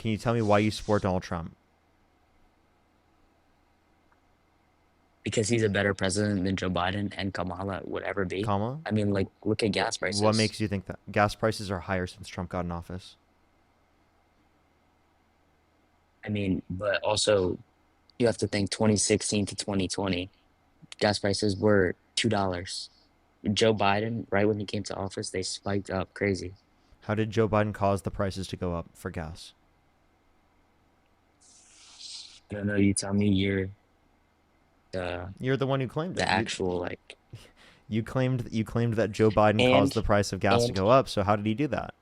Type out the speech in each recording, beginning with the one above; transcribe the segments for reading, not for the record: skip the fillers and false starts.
Can you tell me why you support Donald Trump? Because he's a better president than Joe Biden and Kamala would ever be. Comma? I mean, like, look at gas What prices. makes you think that? Gas prices are higher since Trump got in office. I mean, but also you have to think 2016 to 2020, gas prices were $2. Joe Biden, right when he came to office, they spiked up crazy. How did Joe Biden cause the prices to go up for gas? I don't know. You tell me the You're the one who claimed the it. actual like You claimed that Joe Biden caused and the price of gas to and go up. So how did he do that?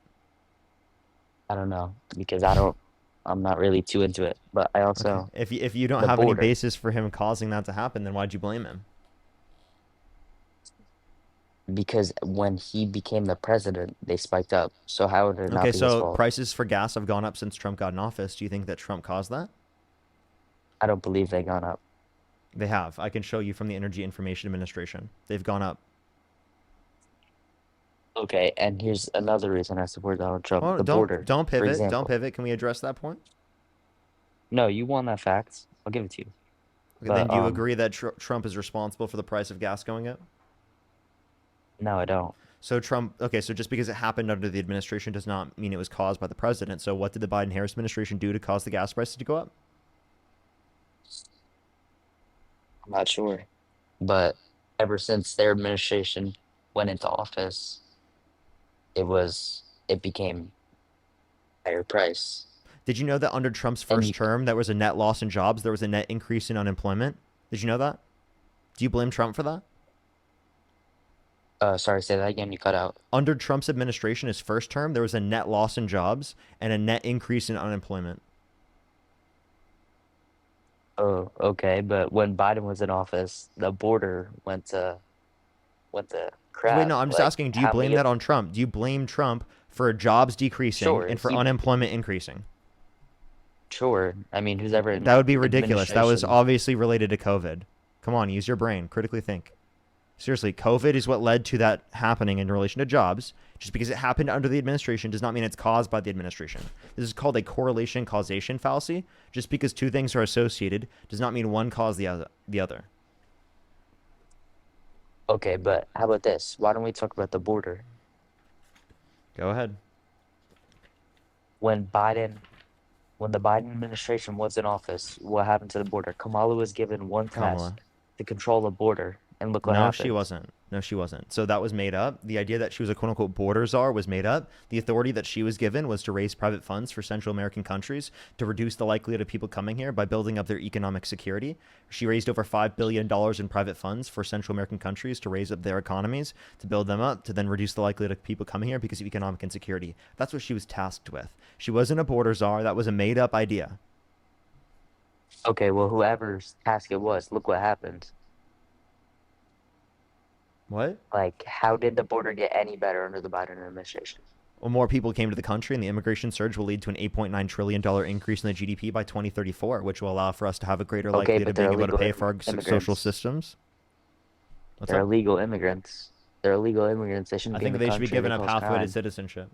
I don't know because I'm not really too into it. But I Okay. also If you don't the have any border basis for him causing that to happen, then why'd you blame him? because when he became the president, they spiked up. So how would it not Okay, be his so fault? prices for gas have gone up since Trump got in office. Do you think that Trump caused that? I don't believe they gone up. They have. I can show you from the Energy Information Administration. They've gone up. Okay, and here's another reason I support Donald Trump: Well, the don't border, don't for pivot. Don't example. pivot. Can we address that point? No, you want that fact. I'll give it to you. Okay, then But do you agree that Trump is responsible for the price of gas going up? no, I don't. So Trump, okay, so just because it happened under the administration does not mean it was caused by the president. So what did the Biden-Harris administration do to cause the gas prices to go up? I'm not sure. But ever since their administration went into office, it became higher price. Did you know that under Trump's And first you term, there was a net loss in jobs? There was a net increase in unemployment? Did you know that? Do you blame Trump for that? sorry, say that again, you cut out. Under Trump's administration, his first term, there was a net loss in jobs and a net increase in unemployment. Oh, okay. But when Biden was in office, the border went to Wait, crap. no, I'm just Like asking, do you how blame many that on Trump? Do you blame Trump for jobs decreasing sure, and for he unemployment increasing? sure. I mean, who's ever in That would be ridiculous. That was administration. obviously related to COVID. Come on, use your brain. Critically think. Seriously, COVID is what led to that happening in relation to jobs. Just because it happened under the administration does not mean it's caused by the administration. This is called a correlation causation fallacy. Just because two things are associated does not mean one caused the other. Okay, but how about this? Why don't we talk about the border? Go ahead. When Biden, when the Biden administration was in office, what happened to the border? Kamala was given one Kamala. task to control the border, and look what No, she happened. wasn't. No, she wasn't. So that was made up. The idea that she was a quote unquote border czar was made up. The authority that she was given was to raise private funds for Central American countries to reduce the likelihood of people coming here by building up their economic security. She raised over $5 billion in private funds for Central American countries to raise up their economies, to build them up, to then reduce the likelihood of people coming here because of economic insecurity. That's what she was tasked with. She wasn't a border czar. That was a made up idea. Okay, well, whoever's task it was, look what happened. What? Like, how did the border get any better under the Biden administration? Well, more people came to the country, and the immigration surge will lead to an $8.9 trillion increase in the GDP by 2034, which will allow for us to have a greater Okay, likelihood but of they're being able to illegal pay for our social immigrants. systems. What's They're up? illegal immigrants. They're illegal immigrants. They I shouldn't be in think the they should be country. They given a cause pathway to crime. citizenship.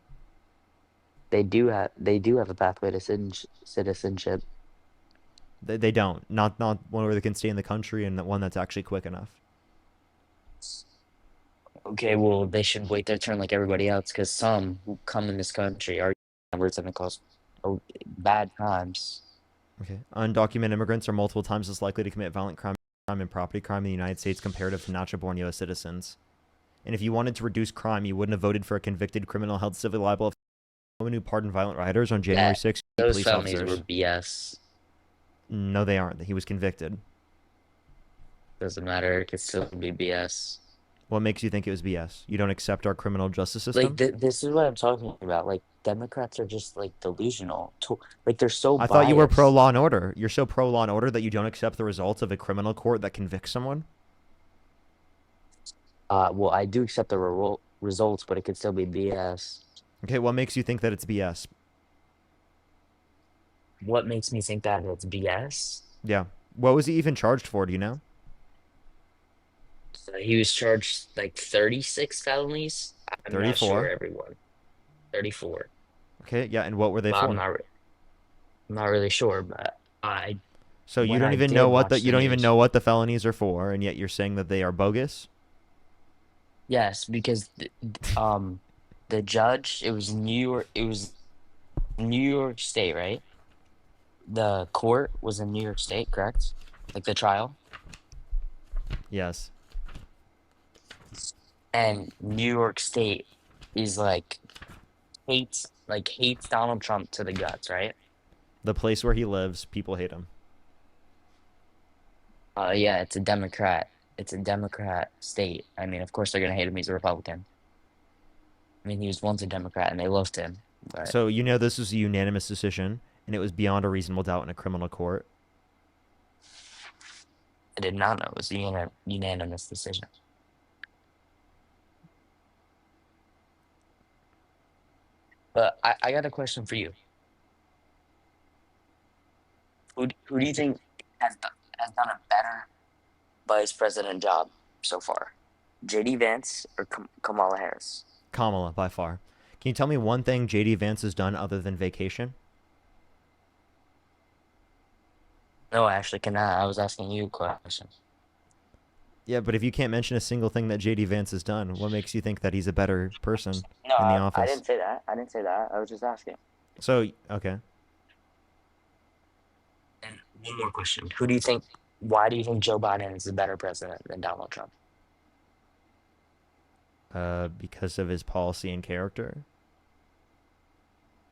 They do have a pathway to citizenship. They don't. Not one where they can stay in the country and one that's actually quick enough. Okay, well, they should wait their turn like everybody else because some who come in this country are numbers and cause bad crimes. Okay. Undocumented immigrants are multiple times as likely to commit violent crime and property crime in the United States comparative to natural-born U.S. citizens. And if you wanted to reduce crime, you wouldn't have voted for a convicted criminal held civilly liable if someone who pardoned violent rioters on January That 6th those police felonies were officers. BS. No, they aren't. He was convicted. Doesn't matter. It could still be BS. What makes you think it was BS? You don't accept our criminal justice Like system? this is what I'm talking about. Like Democrats are just like delusional. Like they're so I thought you were pro biased. law and order. You're so pro law and order that you don't accept the results of a criminal court that convicts someone? Well, I do accept the results, but it could still be BS. Okay, what makes you think that it's BS? What makes me think that it's BS? Yeah. What was he even charged for? Do you know? He was charged like 36 felonies. I'm not sure, 34. everyone. 34. Okay, yeah, and what were they But I'm for? not. I'm not really sure, but I So you when don't I even did know what watch the the you don't even news, know what the felonies are for, and yet you're saying that they are bogus. yes, because the judge, it was New York State, right? The court was in New York State, correct? Like the trial, Yes. and New York State is hates Donald Trump to the guts, right? The place where he lives, people hate him. Yeah, it's a Democrat. It's a Democrat state. I mean, of course they're gonna hate him. He's a Republican. I mean, he was once a Democrat and they loved him, but So you know this was a unanimous decision, and it was beyond a reasonable doubt in a criminal court. I did not know it was a unanimous decision. But I got a question for you. Who do you think has done a better vice president job so far? JD Vance or Kamala Harris? Kamala, by far. Can you tell me one thing JD Vance has done other than vacation? No, I actually cannot. I was asking you a question. Yeah, but if you can't mention a single thing that JD Vance has done, what makes you think that he's a better person No, in the I office? didn't say that. I didn't say that. I was just asking. So, okay. And one more question. Why do you think Joe Biden is a better president than Donald Trump? Because of his policy and character.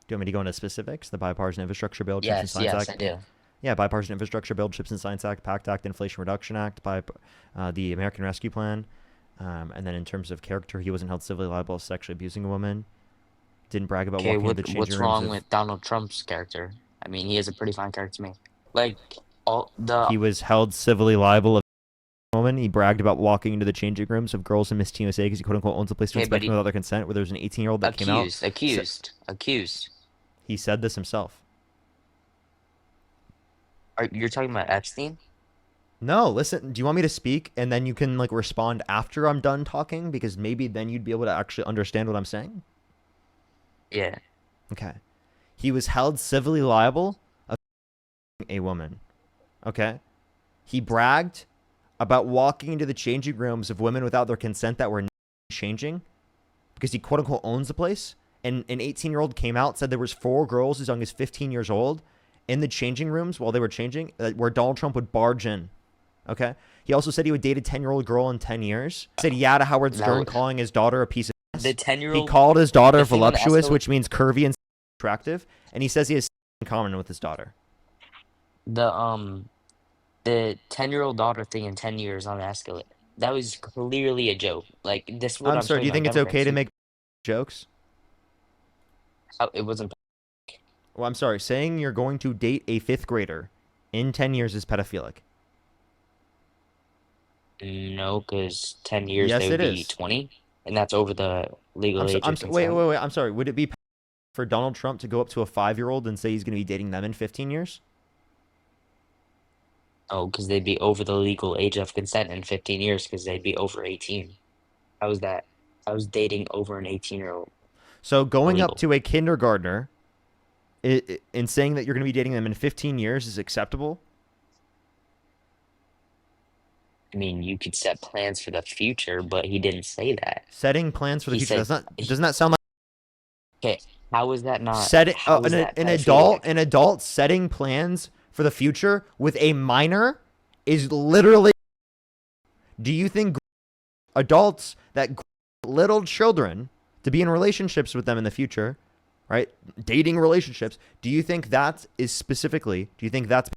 Do you want me to go into specifics? The Bipartisan Infrastructure Bill, Chips and Yes, Science yes, Act. I do. Yeah, Bipartisan Infrastructure Bill, Chips and Science Act, PACT Act, Inflation Reduction Act, the American Rescue Plan. And then in terms of character, he wasn't held civilly liable for sexually abusing a woman. Didn't brag about Okay, walking into the changing what's rooms wrong of. with Donald Trump's character? I mean, he has a pretty fine character to me. Like all the He was held civilly liable of a woman. He bragged about walking into the changing rooms of girls in Miss Teen USA because he quote unquote owns a place to okay, but inspect them he without their consent. Where there was an 18-year-old that came out. accused. He said this himself. You're talking about Epstein? No, listen. Do you want me to speak and then you can like respond after I'm done talking? Because maybe then you'd be able to actually understand what I'm saying. Yeah. Okay. He was held civilly liable of a woman. Okay. He bragged about walking into the changing rooms of women without their consent that were changing because he quote unquote owns the place. And an 18-year-old came out, said there was 4 girls as young as 15 years old in the changing rooms while they were changing, where Donald Trump would barge in. Okay. He also said he would date a 10-year-old girl in 10 years. He said yeah to Howard Stern, That calling his daughter a piece of the ass. He 10-year-old called his daughter the thing on the voluptuous, escalator which means curvy and attractive. And he says he has in common with his daughter. the 10-year-old daughter thing in 10 years on the escalator. That was clearly a joke. Like this is what I'm I'm sorry. Do talking you about think it's okay Democrats. to make jokes? It wasn't Well, I'm sorry. Saying you're going to date a 5th grader in 10 years is pedophilic. no, because 10 years they Yes, would it be is. 20, and that's over the legal age of Wait, consent. wait, wait. I'm sorry. Would it be for Donald Trump to go up to a 5-year-old and say he's going to be dating them in 15 years? Oh, because they'd be over the legal age of consent in 15 years because they'd be over 18. How was that? I was dating over an 18-year-old So going up illegal. to a kindergartner and saying that you're going to be dating them in 15 years is acceptable? I mean, you could set plans for the future, but he didn't say that. Setting plans for the He future said, doesn't that sound like okay, how is that not, setting how is that an pedophilic? adult setting plans for the future with a minor is literally. Do you think adults that little children to be in relationships with them in the future, right? Dating relationships. Do you think that is specifically? Do you think that's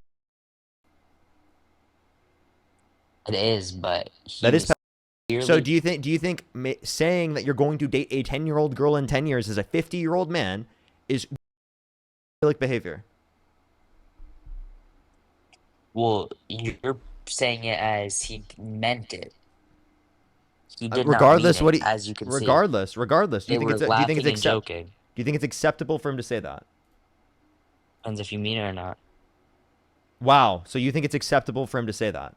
It is, but that he is? was So clearly, do you think saying that you're going to date a 10-year-old girl in 10 years as a 50-year-old man is like behavior? well, you're saying it as he meant it. He did not mean Regardless it, what he as you can see. regardless, They were laughing and joking. do you think it's acceptable for him to say that? Depends if you mean it or not. Wow. So you think it's acceptable for him to say that?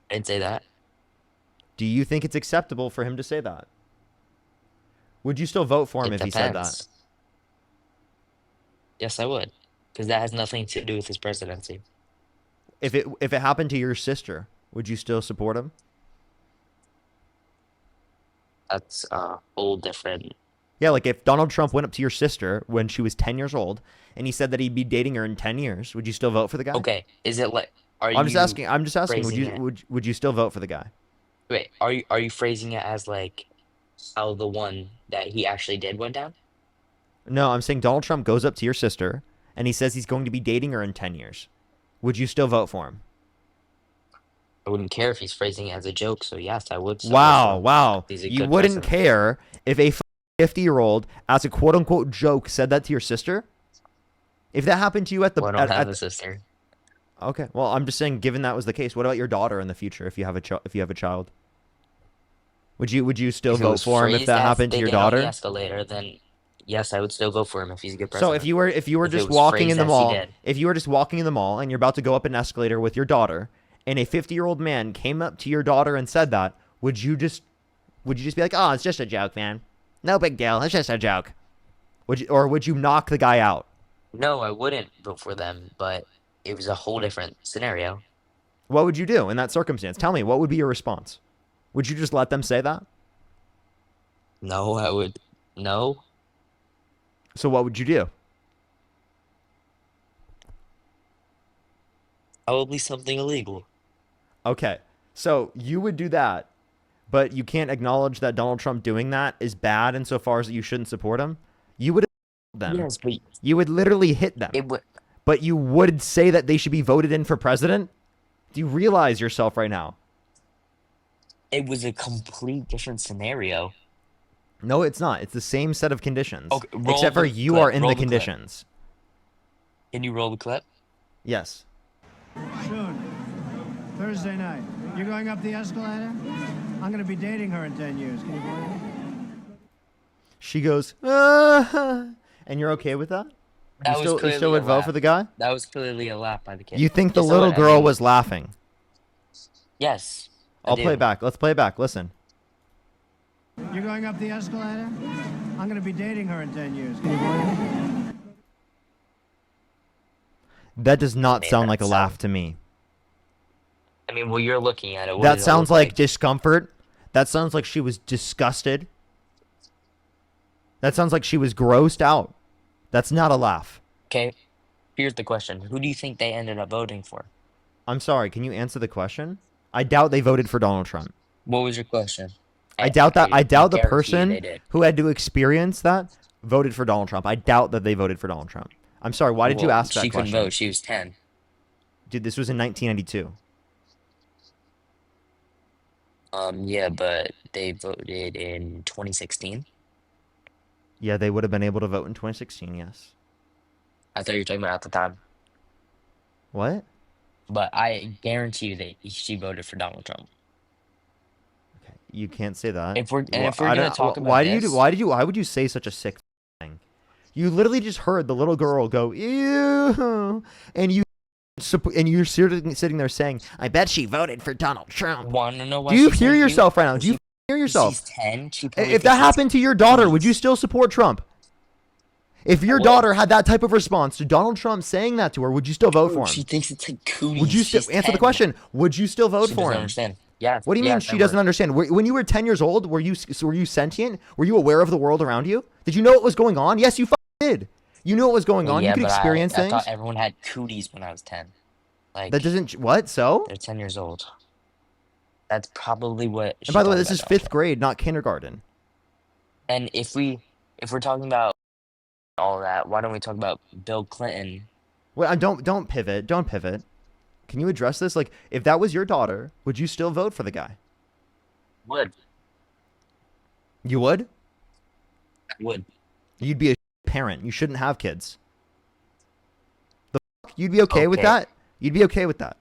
I didn't say that. Do you think it's acceptable for him to say that? Would you still vote for him It if he said that? depends. Yes, I would, because that has nothing to do with his presidency. If it happened to your sister, would you still support him? That's a whole different. Yeah, like if Donald Trump went up to your sister when she was 10 years old and he said that he'd be dating her in 10 years, would you still vote for the guy? Okay, is it like, are I'm just you asking. I'm just asking. Would phrasing you it? would you still vote for the guy? Wait, are you phrasing it as like how the one that he actually did went down? No, I'm saying Donald Trump goes up to your sister and he says he's going to be dating her in 10 years. Would you still vote for him? I wouldn't care if he's phrasing it as a joke, so yes, I would still vote for Wow, him. wow. He's a You good wouldn't president. care if a 50-year-old, as a quote unquote joke, said that to your sister? If that happened to you at the Well, I don't at, have at a sister. okay, well, I'm just saying, given that was the case, what about your daughter in the future if you have a child? Would you still If it vote was for him if phrased that as happened to your taken on the daughter? escalator, then yes, I would still vote for him if he's a good So president. if you were If it just was walking in phrased the as he mall, did. if you were just walking in the mall and you're about to go up an escalator with your daughter, and a 50-year-old man came up to your daughter and said that, would you just be like, "Oh, it's just a joke, man. No big deal. It's just a joke." Would you knock the guy out? No, I wouldn't vote for them, but it was a whole different scenario. What would you do in that circumstance? Tell me, what would be your response? Would you just let them say that? No, I would. No, So what would you do? probably something illegal. Okay. So you would do that, but you can't acknowledge that Donald Trump doing that is bad insofar as that you shouldn't support him. You would hit them. Yes, but You would literally hit them. it would. But you would say that they should be voted in for president? Do you realize yourself right now? It was a complete different scenario. No, it's not. It's the same set of conditions, Okay, roll except for the you are clip. in Roll the the clip. conditions. Can you roll the clip? Yes. Soon. Thursday night. You're going up the escalator? I'm going to be dating her in 10 years. Can you believe it? She goes, and you're okay with that? That was You clearly still a would vote laugh. for the guy? That was clearly a laugh by the kid. You think the Yes, I little would. I girl mean, was laughing? yes, I I'll play do. it back. Let's play it back. Listen. You're going up the escalator? I'm going to be dating her in 10 years. Can you believe it? That does not Made sound that like a sound. laugh to me. I mean, well, you're looking at it. What That does it sounds look like discomfort. That sounds like she was disgusted. That sounds like she was grossed out. That's not a laugh. Okay, here's the question: who do you think they ended up voting for? I'm sorry. Can you answer the question? I doubt they voted for Donald Trump. What was your question? I doubt that. I doubt the guarantee you person they did. who had to experience that voted for Donald Trump. I doubt that they voted for Donald Trump. I'm sorry. Why did you Well, ask that she couldn't question? vote. She was 10. Dude, this was in 1992. Yeah, but they voted in 2016. Yeah, they would have been able to vote in 2016. Yes. I thought you were talking about at the time, What? but I guarantee you that she voted for Donald Trump. Okay, you can't say that. If we're gonna talk about Why this, why would you say such a sick thing? You literally just heard the little girl go ew, and you're sitting there saying, "I bet she voted for Donald Trump." want to know why Do you she's hear saying yourself right now? Do you hear She's yourself? 10. She probably If thinks that it's happened to your daughter, would you cooties. still support Trump? If your would. daughter had that type of response to Donald Trump saying that to her, would you still vote for She him? thinks it's like cooties. Would you still She's answer the 10. question? Would you still vote She for doesn't him? understand. Yes. What do you mean yes, she I doesn't would. understand? When you were 10 years old, were you sentient? Were you aware of the world around you? Did you know what was going on? Yes, you did. You knew what was going Well, on. You yeah, could but experience I thought things. everyone had cooties when I was 10. Like, That doesn't what? So? they're 10 years old. That's probably what And she's by the way, talking this about, is Donald 5th Trump. grade, not kindergarten. And if we're talking about all that, why don't we talk about Bill Clinton? Wait, don't pivot. Don't pivot. Can you address this? Like, if that was your daughter, would you still vote for the guy? Would. You would? Would. You'd be a parent. You shouldn't have kids. The fuck? You'd be okay with Okay. that? You'd be okay with that?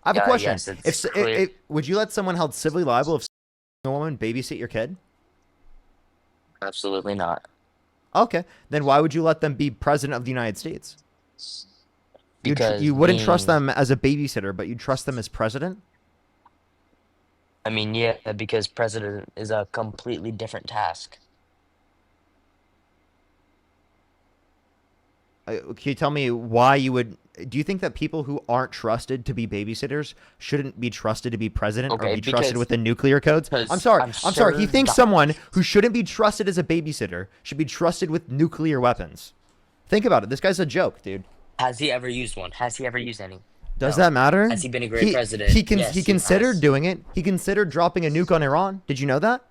I have a question. Yes, it's clear. If would you let someone held civilly liable if a woman babysit your kid? Absolutely not. Okay, then why would you let them be president of the United States? Because You wouldn't trust being- them as a babysitter, but you'd trust them as president? I mean, yeah, because president is a completely different task. Can you tell me why you would? Do you think that people who aren't trusted to be babysitters shouldn't be trusted to be president or Okay, be trusted because- with the nuclear codes? because I'm sorry. I'm I'm sorry. He sure thinks that- someone who shouldn't be trusted as a babysitter should be trusted with nuclear weapons. Think about it. This guy's a joke, dude. Has he ever used one? Has he ever used any? Does No. that matter? Has he been a great president? He Yes, he he considered has. doing it. He considered dropping a nuke on Iran. Did you know that?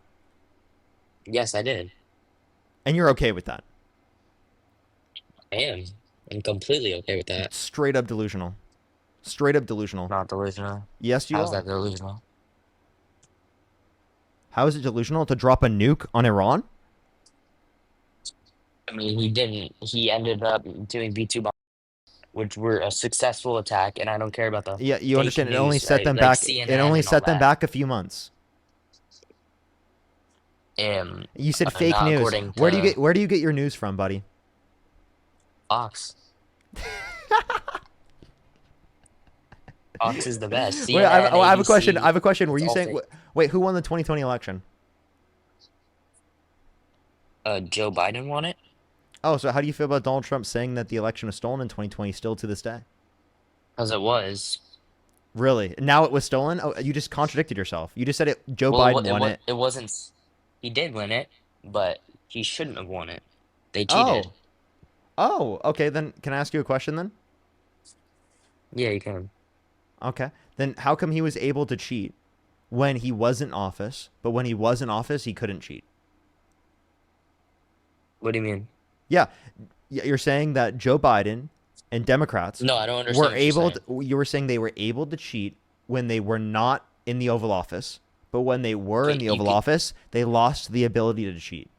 Yes, I did. And you're okay with that? I am. I'm completely okay with that. Straight up delusional. Straight up delusional. Not delusional. Yes, you How's are. that delusional? How is it delusional to drop a nuke on Iran? I mean, he didn't. He ended up doing V2 bombs, which were a successful attack, and I don't care about the. Yeah, you fake understand. It only news, set them like back. CNN It only and all set them that. back a few months. You said fake not news. according Where do you to- get your news from, buddy? Fox. Fox is the best. Wait, I CNN, have a question. ABC, I have a question. Were it's you all saying? fake. Wait, who won the 2020 election? Joe Biden won it? Oh, so how do you feel about Donald Trump saying that the election was stolen in 2020 still to this day? Because it was. Really? Now it was stolen? Oh, you just contradicted yourself. You just said Joe Well, Biden won it. It wasn't. He did win it, but he shouldn't have won it. They Oh. cheated. Oh, okay. Then can I ask you a question then? Yeah, you can. Okay. Then how come he was able to cheat when he was in office, but when he was in office, he couldn't cheat? What do you mean? Yeah. You're saying that Joe Biden and Democrats No, I don't understand. were what you're able saying. you were saying they were able to cheat when they were not in the Oval Office, but when they were in Okay, the you Oval could- Office, they lost the ability to cheat.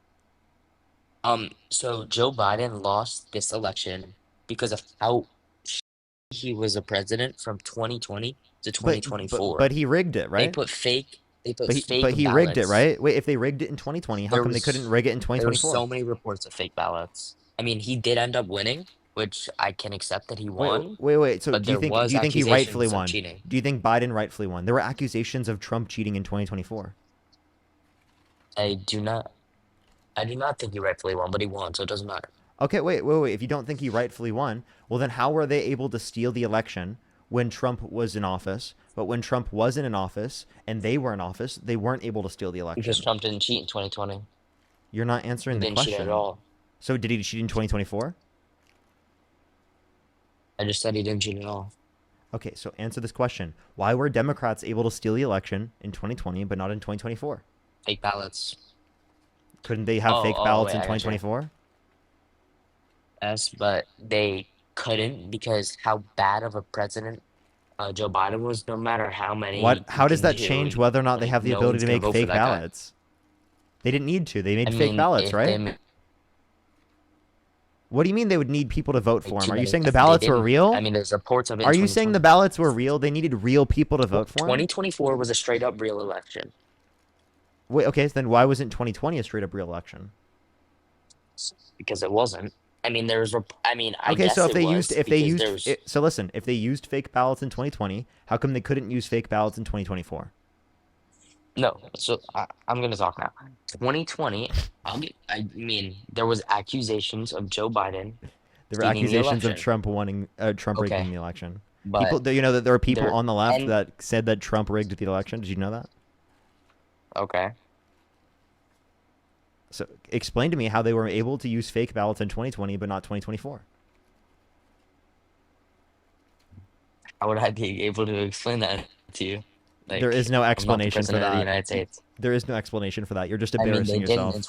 So Joe Biden lost this election because of how he was a president from 2020 to 2024. But he rigged it, They right? put fake. They put But fake he rigged it, ballots. right? Wait, if they rigged it in 2020, how There come they was- couldn't rig it in There were 2024? so many reports of fake ballots. I mean, he did end up winning, which I can accept that he won. Wait. So but do you there think was he rightfully accusations of won? cheating. Do you think Biden rightfully won? There were accusations of Trump cheating in 2024. I do not think he rightfully won, but he won, so it doesn't matter. Okay, wait. If you don't think he rightfully won, well then how were they able to steal the election when Trump was in office? But when Trump wasn't in office and they were in office, they weren't able to steal the election. Because Trump didn't cheat in 2020. You're not He answering the didn't cheat question. at all. So did he cheat in 2024? I just said he didn't cheat at all. Okay, so answer this question. Why were Democrats able to steal the election in 2020 but not in 2024? Fake ballots. Couldn't they have fake Oh, ballots wait, in I gotcha. 2024? Yes, but they couldn't because how bad of a president Joe Biden was. No matter how many. How he does can that do, change whether or not they like, have the no ability one's to gonna make vote for fake that guy. ballots? They didn't need to. They made I fake mean, ballots, if right? they ma- What do you mean they would need people to vote they for them? too Are you many- saying the they ballots were didn't. real? I mean, there's reports of it. Are in you saying the 2020. ballots were real? They needed real people to vote for them? 2024 was a straight up real election Wait, okay, so then why wasn't 2020 a straight up real election? because it wasn't. I mean, there's. I mean, I Okay, guess so if it they was used because there was- so listen, if they used fake ballots in 2020, how come they couldn't use fake ballots in 2024? No, so I'm gonna talk now. 2020. I mean, there was accusations of Joe Biden. There were stealing the accusations of election. Trump Okay. rigging the election. But People, do you know that there were people there- on the left and- that said that Trump rigged the election? Did you know that? okay, So explain to me how they were able to use fake ballots in 2020 but not 2024. how would I be able to explain that to you? Like, There is no I'm not the explanation for president of the that. United States. There is no explanation for that. You're just I mean, embarrassing they didn't yourself. in